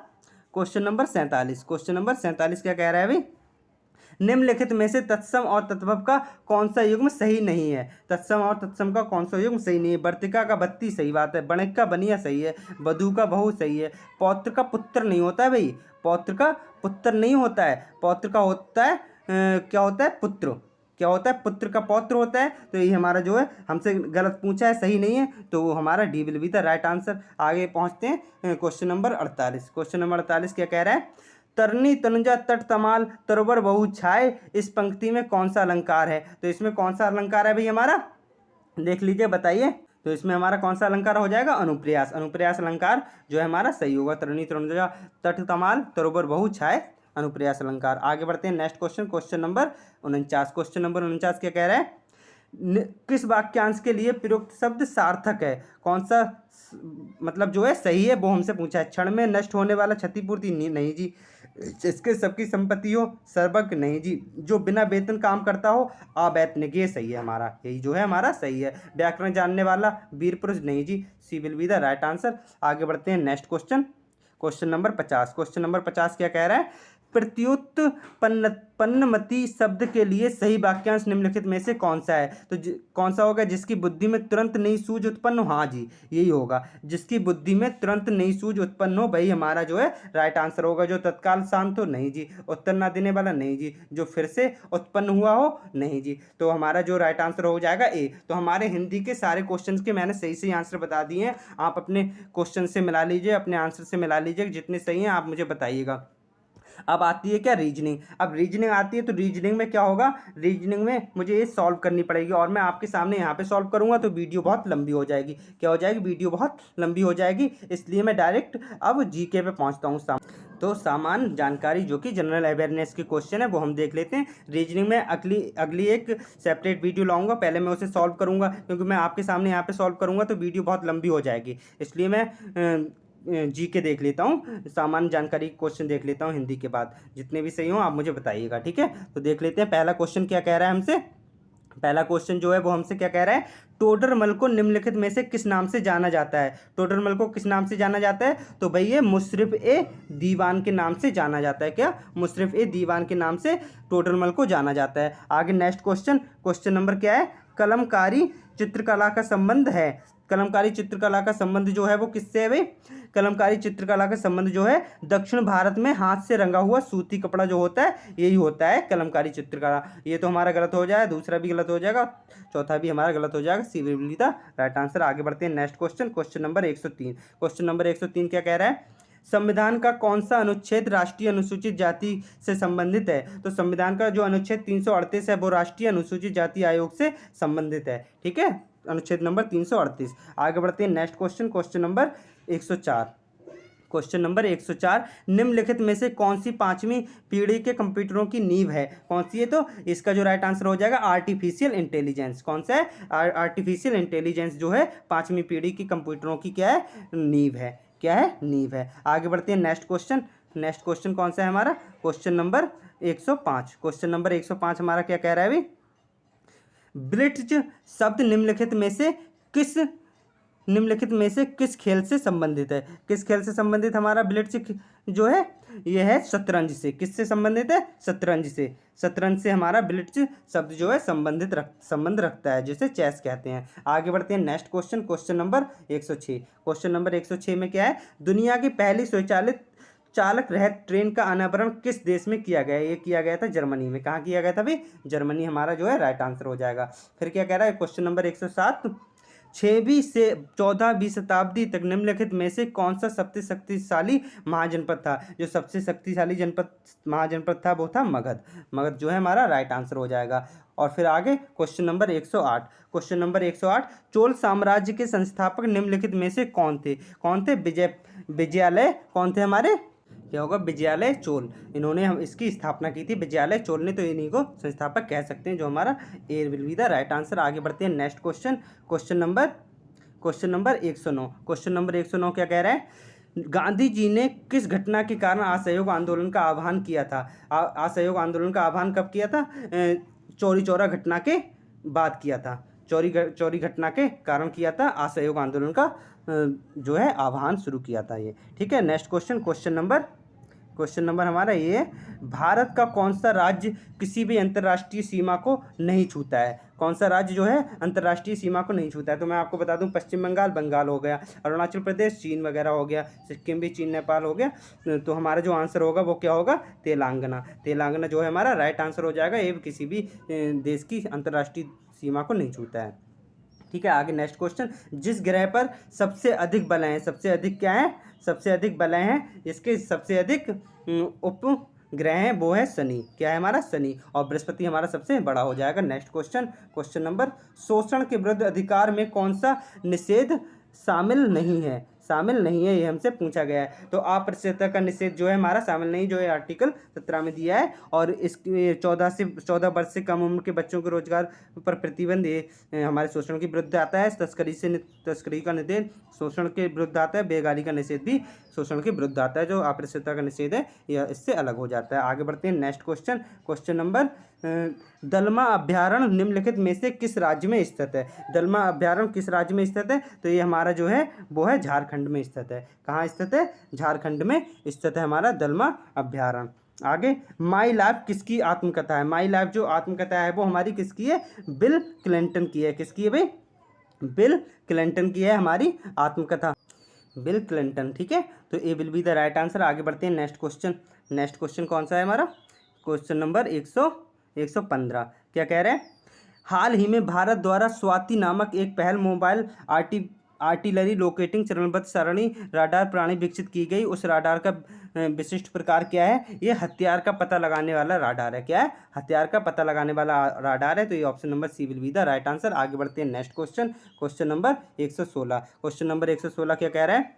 Question number 47। क्वेश्चन नंबर 47 क्या कह रहा है अभी? निम्नलिखित में से तत्सम और तद्भव का कौन सा युग्म सही नहीं है? तत्सम और तत्सम का कौन सा युग्म सही नहीं है? वर्तिका का बत्ती सही बात है, बणिक का बनिया सही है, वधू का बहु सही है, पौत्र का पुत्र नहीं होता है भाई, पौत्र का पुत्र नहीं होता है, पौत्र का होता है क्या होता है? पुत्र। क्या होता है? पुत्र का पौत्र होता है। तो ये हमारा जो है हमसे गलत पूछा है, सही नहीं है, तो वो हमारा D will be the right answer. आगे पहुंचते हैं क्वेश्चन नंबर 48। क्वेश्चन नंबर 48 क्या कह रहा है? तरनी तनुजा तट तमाल तरोवर बहु छाए, इस पंक्ति में कौन सा अलंकार है? तो इसमें कौन सा अलंकार है भाई हमारा? देख लीजिए, बताइए। तो इसमें हमारा कौन सा अलंकार हो जाएगा? अनुप्रयास। अनुप्रयास अलंकार जो है हमारा सही होगा। तरनी तनुजा तट तमाल तरोवर बहु छाए, अनुप्रयास अलंकार। आगे बढ़ते हैं next question, question number 49। Question number 49 क्या कह रहा है? किस वाक्यांश के लिए प्रयुक्त शब्द सार्थक है? कौन सा मतलब जो है सही है वो हमसे पूछा है। क्षण में नष्ट होने वाला क्षतिपूर्ति नहीं जी, जिसके सबकी संपत्ति हो सर्वज्ञ नहीं जी, जो बिना वेतन काम करता हो अवैतनिक, ये सही है हमारा, यही जो है हमारा सही है। व्याकरण जानने वाला वीर पुरुष नहीं जी, C will be the right answer. आगे बढ़ते हैं next question, question number 50। Question number 50 क्या कह रहा है? प्रत्युत्पन्नमति शब्द के लिए सही वाक्यांश निम्नलिखित में से कौन सा है? तो कौन सा होगा? जिसकी बुद्धि में तुरंत नई सूझ उत्पन्न हो। हाँ जी, यही होगा, जिसकी बुद्धि में तुरंत नई सूझ उत्पन्न हो, वही हमारा जो है राइट आंसर होगा। जो तत्काल शांत हो नहीं जी, उत्तर ना देने वाला नहीं जी, जो फिर से उत्पन्न हुआ हो नहीं जी। तो हमारा जो राइट आंसर हो जाएगा ए। तो हमारे हिंदी के सारे क्वेश्चन के मैंने सही सही आंसर बता दिए हैं। आप अपने क्वेश्चन से मिला लीजिए, अपने आंसर से मिला लीजिए, जितने सही हैं आप मुझे बताइएगा। अब आती है क्या? रीजनिंग। अब रीजनिंग आती है, तो रीजनिंग में क्या होगा? रीजनिंग में मुझे ये सॉल्व करनी पड़ेगी, और मैं आपके सामने यहाँ पे सॉल्व करूँगा तो वीडियो बहुत लंबी हो जाएगी। क्या हो जाएगी? वीडियो बहुत लंबी हो जाएगी, इसलिए मैं डायरेक्ट अब जीके पे पहुँचता हूँ। तो सामान्य जानकारी जो कि जनरल अवेयरनेस के क्वेश्चन है वो हम देख लेते हैं। रीजनिंग में अगली एक सेपरेट वीडियो लाऊंगा, पहले मैं उसे सॉल्व करूँगा, क्योंकि मैं आपके सामने यहाँ पे सॉल्व करूँगा तो वीडियो बहुत लंबी हो जाएगी, इसलिए मैं जीके देख लेता हूँ, सामान्य जानकारी क्वेश्चन देख लेता हूँ हिंदी के बाद। जितने भी सही हों आप मुझे बताइएगा, ठीक है। तो देख लेते हैं पहला क्वेश्चन क्या कह रहा है हमसे। पहला क्वेश्चन जो है वो हमसे क्या कह रहा है? टोडरमल को निम्नलिखित में से किस नाम से जाना जाता है? टोडरमल को किस नाम से जाना जाता है? तो भाई ये मुशर्रफ ए दीवान के नाम से जाना जाता है। क्या? मुशर्रफ ए दीवान के नाम से टोडरमल को जाना जाता है। आगे नेक्स्ट क्वेश्चन, क्वेश्चन नंबर क्या है? कलमकारी चित्रकला का संबंध है। कलमकारी चित्रकला का संबंध जो है वो किससे है भाई? कलमकारी चित्रकला का संबंध जो है दक्षिण भारत में हाथ से रंगा हुआ सूती कपड़ा जो होता है, यही होता है कलमकारी चित्रकला। ये तो हमारा गलत हो जाएगा, दूसरा भी गलत हो जाएगा, चौथा भी हमारा गलत हो जाएगा। C will be the right answer. आगे बढ़ते हैं next question, question number 103। Question number 103 क्या कह रहा है? संविधान का कौन सा अनुच्छेद राष्ट्रीय अनुसूचित जाति से संबंधित है? तो संविधान का जो अनुच्छेद 338 है वो राष्ट्रीय अनुसूचित जाति आयोग से संबंधित है, ठीक है, अनुच्छेद नंबर 338। आगे बढ़ते हैं next question, question number 104। Question number 104, निम्नलिखित में से कौन सी पांचवी पीढ़ी के कंप्यूटरों की नींव है? कौन सी है? तो इसका जो राइट आंसर हो जाएगा आर्टिफिशियल इंटेलिजेंस। कौन सा है? आर्टिफिशियल इंटेलिजेंस जो है पांचवी पीढ़ी की कंप्यूटरों की क्या है? नींव है, क्या है, नींव है। आगे बढ़ते हैं नेक्स्ट क्वेश्चन। नेक्स्ट क्वेश्चन कौन सा है हमारा, क्वेश्चन नंबर 105। क्वेश्चन नंबर 105 हमारा क्या कह रहा है अभी, ब्लिट्ज शब्द निम्नलिखित में से किस खेल से संबंधित है। किस खेल से संबंधित हमारा ब्लिट्ज जो है, यह है शतरंज से। किससे संबंधित है, शतरंज से। शतरंज से हमारा ब्लिट्ज शब्द जो है संबंध रखता है, जिसे चेस कहते हैं। आगे बढ़ते हैं next question, question number 106। Question number 106 में क्या है, दुनिया की पहली स्वचालित चालक रहित ट्रेन का अनावरण किस देश में किया गया है। ये किया गया था जर्मनी में। कहाँ किया गया था भाई, जर्मनी हमारा जो है राइट आंसर हो जाएगा। फिर क्या कह रहा है, क्वेश्चन नंबर 107, 6वीं से 14वीं शताब्दी तक निम्नलिखित में से कौन सा सबसे शक्तिशाली महाजनपद था। जो सबसे शक्तिशाली महाजनपद था वो था मगध। मगध जो है हमारा राइट आंसर हो जाएगा। और फिर आगे question number 108। Question number 108, Chola साम्राज्य के संस्थापक निम्नलिखित में से कौन थे। कौन थे, विजयालय कौन थे हमारे, क्या होगा, विजयालय चोल। इन्होंने हम इसकी स्थापना की थी, विजयालय चोल ने, तो इन्हीं को संस्थापक कह सकते हैं, जो हमारा A will be the right answer. आगे बढ़ते हैं next question, question number 109। Question number 109 क्या कह रहा है, गांधी जी ने किस घटना के कारण असहयोग आंदोलन का आह्वान किया था। असहयोग आंदोलन का आह्वान कब किया था, चौरी चौरा घटना के बाद किया था। चौरी घटना के कारण किया था, असहयोग आंदोलन का जो है आह्वान शुरू किया था ये, ठीक है। नेक्स्ट क्वेश्चन, क्वेश्चन नंबर हमारा ये, भारत का कौन सा राज्य किसी भी अंतर्राष्ट्रीय सीमा को नहीं छूता है। कौन सा राज्य जो है अंतर्राष्ट्रीय सीमा को नहीं छूता है, तो मैं आपको बता दूं, पश्चिम बंगाल हो गया, अरुणाचल प्रदेश, चीन वगैरह हो गया, सिक्किम भी चीन नेपाल हो गया। तो हमारा जो आंसर होगा वो क्या होगा, तेलंगाना जो है हमारा राइट आंसर हो जाएगा। ये किसी भी देश की अंतर्राष्ट्रीय सीमा को नहीं छूता है, ठीक है। आगे नेक्स्ट क्वेश्चन, जिस ग्रह पर सबसे अधिक बलय हैं, सबसे अधिक क्या है, सबसे अधिक बलय हैं, इसके सबसे अधिक उपग्रह हैं, वो है शनि। क्या है हमारा, शनि। और बृहस्पति हमारा सबसे बड़ा हो जाएगा। नेक्स्ट क्वेश्चन, क्वेश्चन नंबर, शोषण के विरुद्ध अधिकार में कौन सा निषेध शामिल नहीं है। ये हमसे पूछा गया है। तो अपारदर्शिता का निषेध जो है हमारा शामिल नहीं, जो है आर्टिकल 17 में दिया है। और इसके 14 वर्ष से कम उम्र के बच्चों के रोजगार पर प्रतिबंध, ये हमारे शोषण के विरुद्ध आता है। तस्करी का निषेध शोषण के विरुद्ध आता है। बेगारी का निषेध भी शोषण के विरुद्ध आता है। जो अपारदर्शिता का निषेध है यह इससे अलग हो जाता है। आगे बढ़ते हैं नेक्स्ट क्वेश्चन, क्वेश्चन नंबर, दलमा अभ्यारण्य निम्नलिखित में से किस राज्य में स्थित है। दलमा अभ्यारण्य किस राज्य में स्थित है, तो ये हमारा जो है वो है झारखंड में स्थित है। कहाँ स्थित है, झारखंड में स्थित है हमारा दलमा अभ्यारण्य। आगे, माई लाइफ किसकी आत्मकथा है। माई लाइफ जो आत्मकथा है वो हमारी किसकी है, बिल क्लिंटन की है। किसकी है भाई, बिल क्लिंटन की है हमारी आत्मकथा, बिल क्लिंटन, ठीक है। तो A will be the right answer. आगे बढ़ते हैं नेक्स्ट क्वेश्चन। नेक्स्ट क्वेश्चन कौन सा है हमारा, क्वेश्चन नंबर 115। क्या कह रहे हैं, हाल ही में भारत द्वारा स्वाति नामक एक पहल मोबाइल आर्टिलरी लोकेटिंग चरणबद्ध सारणी राडार प्रणाली विकसित की गई। उस राडार का विशिष्ट प्रकार क्या है, ये हथियार का पता लगाने वाला राडार है। क्या है, हथियार का पता लगाने वाला राडार है। तो ये option number C will be the right answer. आगे बढ़ते हैं next question, question number 116। Question number 116 क्या कह रहा है,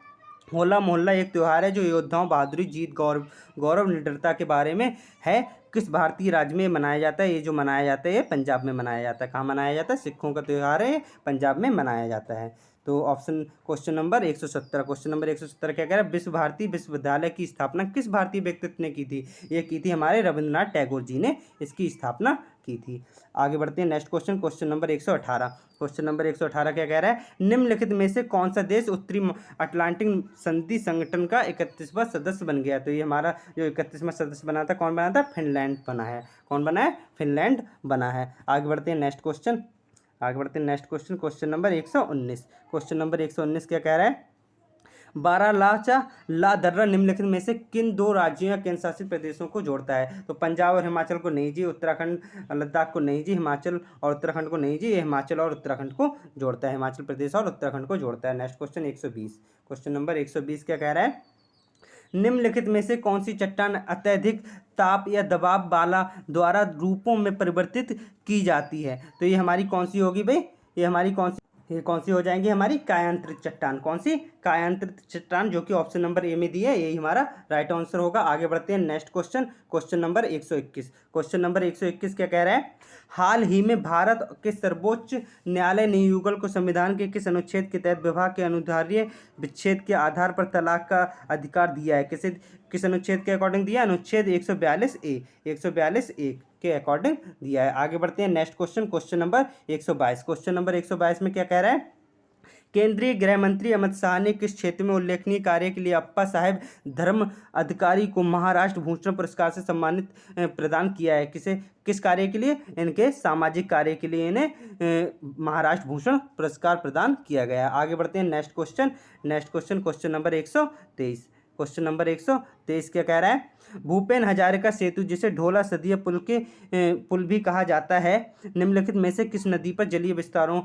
होला मोहल्ला एक त्यौहार है जो योद्धाओं, बहादुरी, जीत, गौरव, निडरता के बारे में है। किस भारतीय राज्य में मनाया जाता है। ये जो मनाया जाता है ये पंजाब में मनाया जाता है। कहाँ मनाया जाता है, सिखों का त्यौहार है, पंजाब में मनाया जाता है। तो option question number 117। Question number 117 क्या कह रहा है, विश्व भारती विश्वविद्यालय की स्थापना किस भारतीय व्यक्तित्व ने की थी। ये की थी हमारे रविंद्रनाथ टैगोर जी ने इसकी स्थापना की थी। आगे बढ़ते हैं next question, question number 118। Question number 118 क्या कह रहा है, निम्नलिखित में से कौन सा देश उत्तरी अटलांटिक संधि संगठन का 31वां सदस्य बन गया। तो ये हमारा जो 31वां सदस्य बना था, कौन बना था, फिनलैंड बना है। कौन बना है, फिनलैंड बना है। आगे बढ़ते हैं next question, question number 119। Question number 119 क्या कह रहा है, बारालाचा ला दर्रा निम्नलिखित में से किन दो राज्यों या केंद्र शासित प्रदेशों को जोड़ता है। तो पंजाब और हिमाचल को नहीं जी, उत्तराखंड लद्दाख को नहीं जी, हिमाचल और उत्तराखंड को नहीं जी, ये हिमाचल और उत्तराखंड को जोड़ता है, हिमाचल प्रदेश और उत्तराखंड को जोड़ता है। Next question 120। क्वेश्चन नंबर 120 क्या कह रहा है, निम्नलिखित में से कौन सी चट्टान अत्यधिक ताप या दबाव वाला द्वारा रूपों में परिवर्तित की जाती है। तो ये हमारी कौन सी होगी भाई, ये हमारी कौन सी हो जाएंगी, हमारी कायांतरित चट्टान। कौन सी, कायांतरित चट्टान, जो कि ऑप्शन नंबर ए में दी है, यही हमारा राइट आंसर होगा। आगे बढ़ते हैं next question, question number 121। Question number 121 क्या कह रहा है? हाल ही में भारत के सर्वोच्च न्यायालय ने युगल को संविधान के किस अनुच्छेद के तहत विवाह के अनुदार्य विच्छेद के आधार पर तलाक का अधिकार दिया है? किस अनुच्छेद के अकॉर्डिंग दिया? अनुच्छेद 142A, 142A के अकॉर्डिंग दिया है। आगे बढ़ते हैं next question, question number 122। Question number 122 में क्या कह रहा है? केंद्रीय गृह मंत्री अमित शाह ने किस क्षेत्र में उल्लेखनीय कार्य के लिए अप्पा साहेब धर्म अधिकारी को महाराष्ट्र भूषण पुरस्कार से सम्मानित प्रदान किया है? किस कार्य के लिए? इनके सामाजिक कार्य के लिए इन्हें महाराष्ट्र भूषण पुरस्कार प्रदान किया गया। आगे बढ़ते हैं next question, question number 123। Question number 123 क्या कह रहा है? भूपेन हजारिका सेतु, जिसे ढोला सदिया पुल भी कहा जाता है, निम्नलिखित में से किस नदी पर जलीय विस्तारों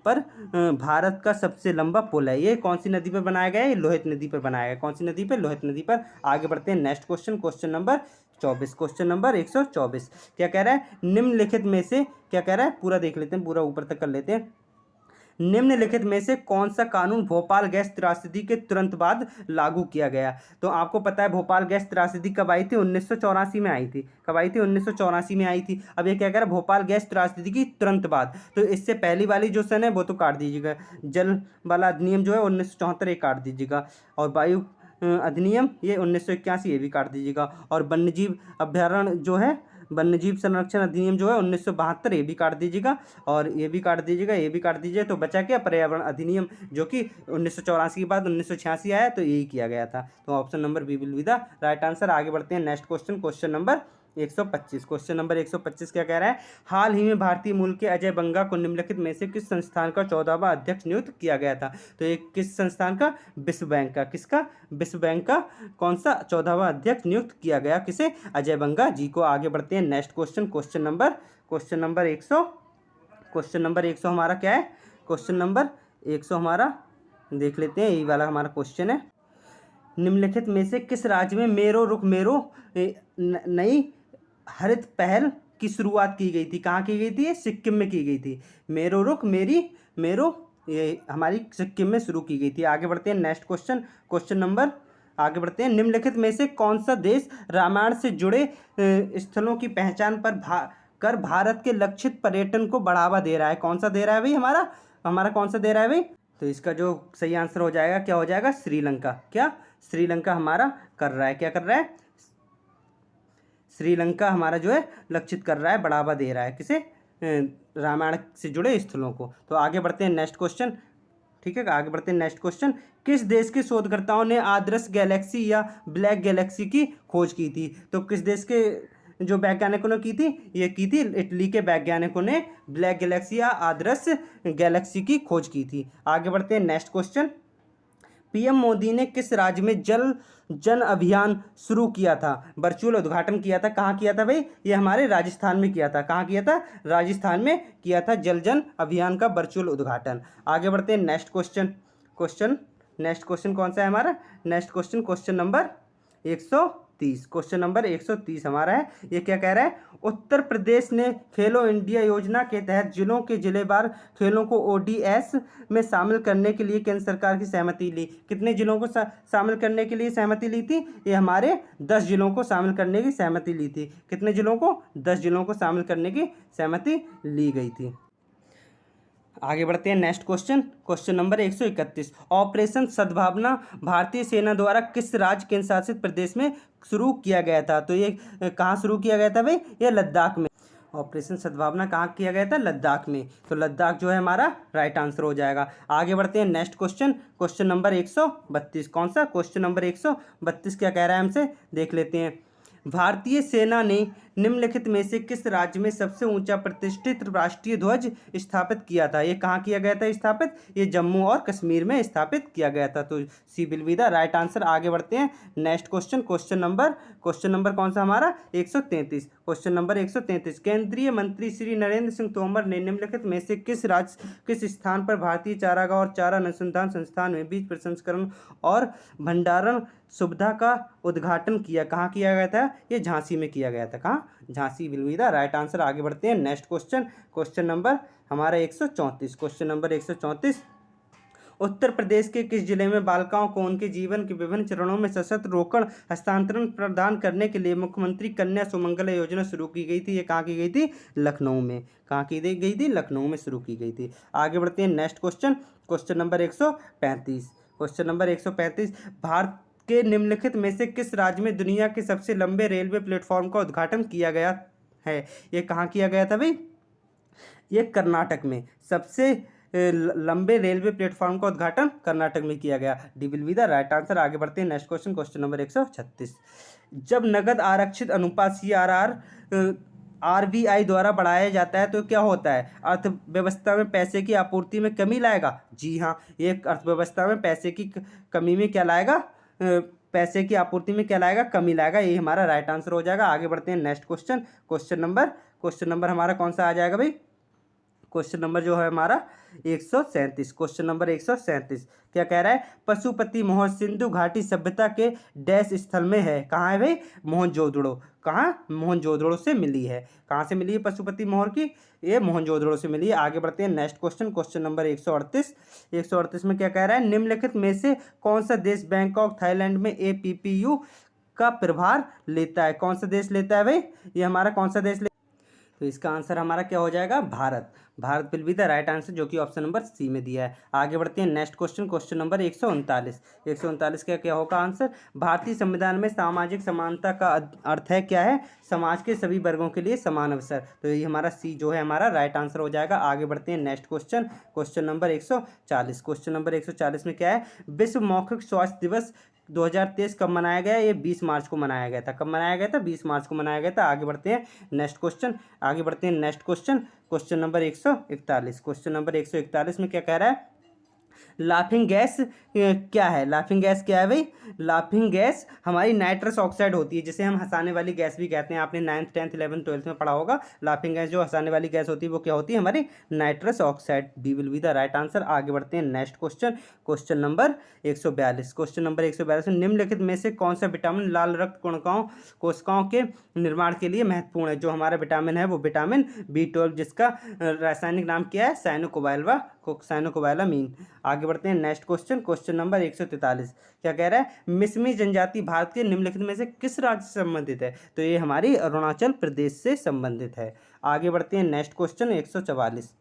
पर भारत का सबसे लंबा पुल है? ये कौन सी नदी पर बनाया गया है? लोहित नदी पर बनाया गया। कौन सी नदी पर? लोहित नदी पर। आगे बढ़ते हैं next question, question number 24। Question number 124 क्या कह रहा है? निम्नलिखित में से क्या कह रहा है? पूरा देख लेते हैं, पूरा ऊपर तक कर लेते हैं। निम्नलिखित में से कौन सा कानून भोपाल गैस त्रासदी के तुरंत बाद लागू किया गया? तो आपको पता है भोपाल गैस त्रासदी कब आई थी? 1984 में आई थी। कब आई थी? 1984 में आई थी। अब ये क्या कह रहा है? भोपाल गैस त्रासदी की तुरंत बाद। तो इससे पहली वाली जो सन है वो तो काट दीजिएगा। जल वाला अधिनियम जो है 1974 ये काट दीजिएगा, और वायु अधिनियम ये 1981 ये भी काट दीजिएगा, और वन्यजीव अभ्यारण्य जो है वन्यजीव संरक्षण अधिनियम जो है 1972 ये भी काट दीजिएगा, और ये भी काट दीजिएगा, ये भी काट दीजिए। तो बचा क्या? पर्यावरण अधिनियम, जो कि 1984 के बाद 1986 आया, तो यही किया गया था। तो option number B will be the right answer. आगे बढ़ते हैं next question, question number 125। Question number 125 क्या कह रहा है? हाल ही में भारतीय मूल के अजय बंगा को निम्नलिखित में से किस संस्थान का 14वां अध्यक्ष नियुक्त किया गया था? तो ये किस संस्थान का? विश्व बैंक का। किसका? विश्व बैंक का कौन सा 14वां अध्यक्ष नियुक्त किया गया? किसे? अजय बंगा जी को। आगे बढ़ते हैं नेक्स्ट क्वेश्चन, क्वेश्चन नंबर 100 हमारा क्या है? क्वेश्चन नंबर 100 हमारा देख लेते हैं, यही वाला हमारा क्वेश्चन है। निम्नलिखित में से किस राज्य में मेरो रुख मेरो नई हरित पहल की शुरुआत की गई थी? कहाँ की गई थी? सिक्किम में की गई थी। मेरो रुख मेरो ये हमारी सिक्किम में शुरू की गई थी। आगे बढ़ते हैं नेक्स्ट क्वेश्चन, क्वेश्चन नंबर आगे बढ़ते हैं। निम्नलिखित में से कौन सा देश रामायण से जुड़े स्थलों की पहचान कर भारत के लक्षित पर्यटन को बढ़ावा दे रहा है? कौन सा दे रहा है भाई? हमारा कौन सा दे रहा है भाई? तो इसका जो सही आंसर हो जाएगा, क्या हो जाएगा? श्रीलंका। क्या? श्रीलंका हमारा कर रहा है, क्या कर रहा है? श्रीलंका हमारा जो है लक्षित कर रहा है, बढ़ावा दे रहा है। किसे? रामायण से जुड़े स्थलों को। तो आगे बढ़ते हैं नेक्स्ट क्वेश्चन, ठीक है। आगे बढ़ते हैं नेक्स्ट क्वेश्चन। किस देश के शोधकर्ताओं ने आदर्श गैलेक्सी या ब्लैक गैलेक्सी की खोज की थी? तो किस देश के जो वैज्ञानिकों ने की थी? ये की थी इटली के वैज्ञानिकों ने ब्लैक गैलेक्सी या आदर्श गैलेक्सी की खोज की थी। आगे बढ़ते हैं नेक्स्ट क्वेश्चन। पीएम मोदी ने किस राज्य में जल जन अभियान शुरू किया था? वर्चुअल उद्घाटन किया था। कहाँ किया था भाई? ये हमारे राजस्थान में किया था। कहाँ किया था? राजस्थान में किया था जल जन अभियान का वर्चुअल उद्घाटन। आगे बढ़ते हैं नेक्स्ट क्वेश्चन कौन सा है हमारा? Next question, question number 130। Question number 130 हमारा है। ये क्या कह रहा है? उत्तर प्रदेश ने खेलो इंडिया योजना के तहत जिलों के जिलेवार खेलों को ओडीएस में शामिल करने के लिए केंद्र सरकार की सहमति ली। कितने जिलों को शामिल करने के लिए सहमति ली थी? ये हमारे 10 जिलों को शामिल करने की सहमति ली थी। कितने जिलों को? 10 जिलों को शामिल करने की सहमति ली गई थी। आगे बढ़ते हैं next question, question number 131। Operation सद्भावना भारतीय सेना द्वारा किस राज्य केंद्र शासित प्रदेश में शुरू किया गया था? तो ये कहाँ शुरू किया गया था भाई? ये लद्दाख में। ऑपरेशन सद्भावना कहाँ किया गया था? लद्दाख में। तो लद्दाख जो है हमारा राइट आंसर हो जाएगा। आगे बढ़ते हैं नेक्स्ट क्वेश्चन, क्वेश्चन नंबर 132। कौन सा? क्वेश्चन नंबर 132 क्या कह रहा है हमसे? देख लेते हैं। भारतीय सेना ने निम्नलिखित में से किस राज्य में सबसे ऊंचा प्रतिष्ठित राष्ट्रीय ध्वज स्थापित किया था? ये कहाँ किया गया था स्थापित? ये जम्मू और कश्मीर में स्थापित किया गया था। तो C will be the right answer. आगे बढ़ते हैं नेक्स्ट क्वेश्चन, क्वेश्चन नंबर कौन सा हमारा? 133। Question number 133। केंद्रीय मंत्री श्री नरेंद्र सिंह तोमर ने निम्नलिखित में से किस स्थान पर भारतीय चारागाह और चारा अनुसंधान संस्थान में बीज प्रसंस्करण और भंडारण सुविधा का उद्घाटन किया? कहाँ किया गया था? ये झांसी में किया गया था। कहाँ? Jhansi will be the right answer. आगे बढ़ते हैं नेक्स्ट क्वेश्चन, क्वेश्चन नंबर हमारा 134। Question number 134। उत्तर प्रदेश के किस जिले में बालिकाओं को उनके जीवन के विभिन्न चरणों में सशक्त रोकड़ हस्तांतरण प्रदान करने के लिए मुख्यमंत्री कन्या सुमंगला योजना शुरू की गई थी? ये कहाँ की गई थी? लखनऊ में। कहाँ की गई थी? लखनऊ में शुरू की गई थी। आगे बढ़ते हैं next question, question number 135। Question number 135, Bharat के निम्नलिखित में से किस राज्य में दुनिया के सबसे लंबे रेलवे प्लेटफॉर्म का उद्घाटन किया गया है? ये कहाँ किया गया था भाई? ये कर्नाटक में। सबसे लंबे रेलवे प्लेटफॉर्म का उद्घाटन कर्नाटक में किया गया। D will be the right answer. आगे बढ़ते हैं नेक्स्ट क्वेश्चन, क्वेश्चन नंबर 136। जब नगद आरक्षित अनुपात CRR RBI द्वारा बढ़ाया जाता है तो क्या होता है? अर्थव्यवस्था में पैसे की आपूर्ति में कमी लाएगा? जी हाँ, ये अर्थव्यवस्था में पैसे की कमी में क्या लाएगा? पैसे की आपूर्ति में क्या लाएगा? कमी लाएगा। ये हमारा राइट आंसर हो जाएगा। आगे बढ़ते हैं नेक्स्ट क्वेश्चन, क्वेश्चन नंबर हमारा कौन सा आ जाएगा भाई? क्वेश्चन नंबर जो है हमारा 137। क्वेश्चन नंबर 137 क्या कह रहा है? पशुपति मोहर सिंधु घाटी सभ्यता के डैश स्थल में है। कहाँ है भाई? मोहनजोदड़ो। कहाँ? मोहनजोदड़ो से मिली है। कहाँ से मिली है पशुपति मोहर की? ये मोहनजोदड़ो से मिली है। आगे बढ़ते हैं नेक्स्ट क्वेश्चन, क्वेश्चन नंबर 138। 138 में क्या कह रहा है? निम्नलिखित में से कौन सा देश बैंकॉक थाईलैंड में APPU का प्रभार लेता है? कौन सा देश लेता है भाई? ये हमारा कौन सा देश? तो इसका आंसर हमारा क्या हो जाएगा? Bharat. Bharat will be the right answer, जो कि ऑप्शन नंबर सी में दिया है। आगे बढ़ते हैं नेक्स्ट क्वेश्चन, क्वेश्चन नंबर 139। 139 का क्या होगा आंसर? भारतीय संविधान में सामाजिक समानता का अर्थ है क्या है? समाज के सभी वर्गों के लिए समान अवसर। तो ये हमारा सी जो है हमारा राइट आंसर हो जाएगा। आगे बढ़ते हैं next question, question number 140। Question number 140 में क्या है? विश्व मौखिक स्वास्थ्य दिवस 2023 कब मनाया गया? ये 20 मार्च को मनाया गया था। कब मनाया गया था? 20 मार्च को मनाया गया था। आगे बढ़ते हैं नेक्स्ट क्वेश्चन, आगे बढ़ते हैं next question, question number 141। Question number 141 में क्या कह रहा है? लाफिंग गैस क्या है? लाफिंग गैस क्या है भाई? लाफिंग गैस हमारी नाइट्रस ऑक्साइड होती है, जिसे हम हंसाने वाली गैस भी कहते हैं। आपने 9th 10th 11th 12th में पढ़ा होगा। लाफिंग गैस जो हंसाने वाली गैस होती है वो क्या होती है? हमारी nitrous oxide. D will be the right answer. आगे बढ़ते हैं next question, question number 142। Question number 142 में निम्नलिखित में से कौन सा विटामिन लाल रक्त कोशिकाओं के निर्माण के लिए महत्वपूर्ण है? जो हमारा विटामिन है वो विटामिन B12, जिसका रासायनिक नाम क्या है? साइनोकोबालामीन। आगे बढ़ते हैं नेक्स्ट क्वेश्चन, क्वेश्चन नंबर 143। क्या कह रहा है? मिसमी जनजाति भारत के निम्नलिखित में से किस राज्य से संबंधित है? तो ये हमारी अरुणाचल प्रदेश से संबंधित है। आगे बढ़ते हैं नेक्स्ट क्वेश्चन 144।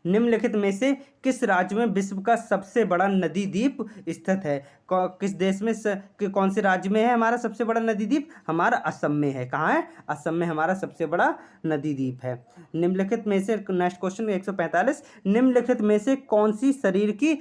निम्नलिखित में से किस राज्य में विश्व का सबसे बड़ा नदी द्वीप स्थित है? किस देश में कौन से राज्य में है हमारा सबसे बड़ा नदी द्वीप? हमारा असम में है। कहाँ है? असम में हमारा सबसे बड़ा नदी द्वीप है। निम्नलिखित में से नेक्स्ट क्वेश्चन 145, निम्नलिखित में से कौन सी शरीर की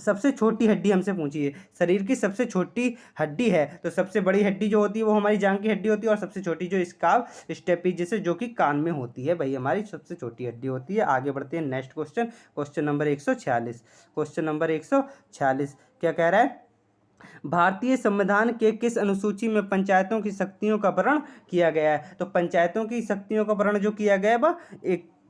सबसे छोटी हड्डी हमसे पूछी है? शरीर की सबसे छोटी हड्डी है तो सबसे बड़ी हड्डी जो होती है वो हमारी जांघ की हड्डी होती है, और सबसे छोटी जो स्काफ स्टेपिस जो कि कान में होती है, भाई हमारी सबसे छोटी हड्डी होती है। आगे बढ़ते हैं next question, question number 146। Question number 146 क्या कह रहा है? भारतीय संविधान के किस अनुसूची में पंचायतों की शक्तियों का वर्णन किया गया है? तो पंचायतों की शक्तियों का वर्णन जो किया गया है वह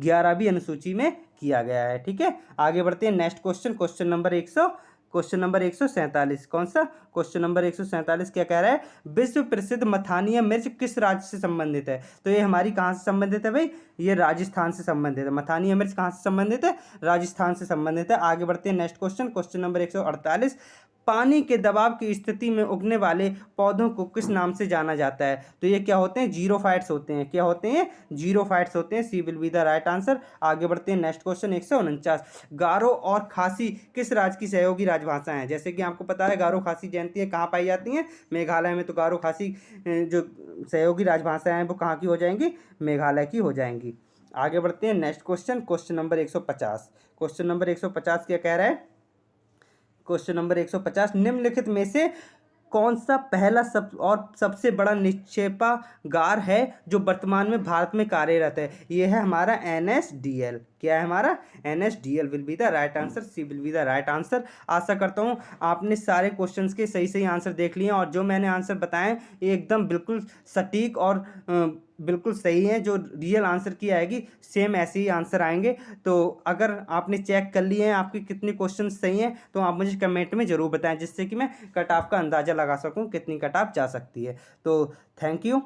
11वीं अनुसूची में किया गया है। ठीक है, आगे बढ़ते हैं नेक्स्ट क्वेश्चन, क्वेश्चन नंबर 147। कौन सा? क्वेश्चन नंबर 147 क्या कह रहा है? विश्व प्रसिद्ध मथानिया मिर्च किस राज्य से संबंधित है? तो ये हमारी कहाँ से संबंधित है भाई? ये राजस्थान से संबंधित है। मथानिया मिर्च कहाँ से संबंधित है? राजस्थान से संबंधित है। आगे बढ़ते हैं नेक्स्ट क्वेश्चन, क्वेश्चन नंबर 148। पानी के दबाव की स्थिति में उगने वाले पौधों को किस नाम से जाना जाता है? तो ये क्या होते हैं? जीरोफाइट्स होते हैं। क्या होते हैं? जीरोफाइट्स होते हैं। C will be the right answer. आगे बढ़ते हैं नेक्स्ट क्वेश्चन 149। गारो और खासी किस राज्य की सहयोगी राजभाषा हैं? जैसे कि आपको पता है गारो खासी जयंती कहाँ पाई जाती हैं? मेघालय में। तो गारो खासी जो सहयोगी राजभाषाएं हैं वो कहाँ की हो जाएंगी? मेघालय की हो जाएंगी। आगे बढ़ते हैं next question, question number 150। Question number 150 क्या कह रहा है? क्वेश्चन नंबर 150, निम्नलिखित में से कौन सा पहला सबसे बड़ा निक्षेपागार है जो वर्तमान में भारत में कार्यरत है? ये है हमारा NSDL। क्या है हमारा? NSDL will be the right answer. C will be the right answer. आशा करता हूँ आपने सारे क्वेश्चंस के सही आंसर देख लिए, और जो मैंने आंसर बताएं ये एकदम बिल्कुल सटीक और बिल्कुल सही है। जो रियल आंसर की आएगी सेम ऐसे ही आंसर आएंगे। तो अगर आपने चेक कर लिए हैं आपके कितने क्वेश्चन सही हैं तो आप मुझे कमेंट में ज़रूर बताएं, जिससे कि मैं कट ऑफ का अंदाज़ा लगा सकूं कितनी कट ऑफ जा सकती है। तो थैंक यू।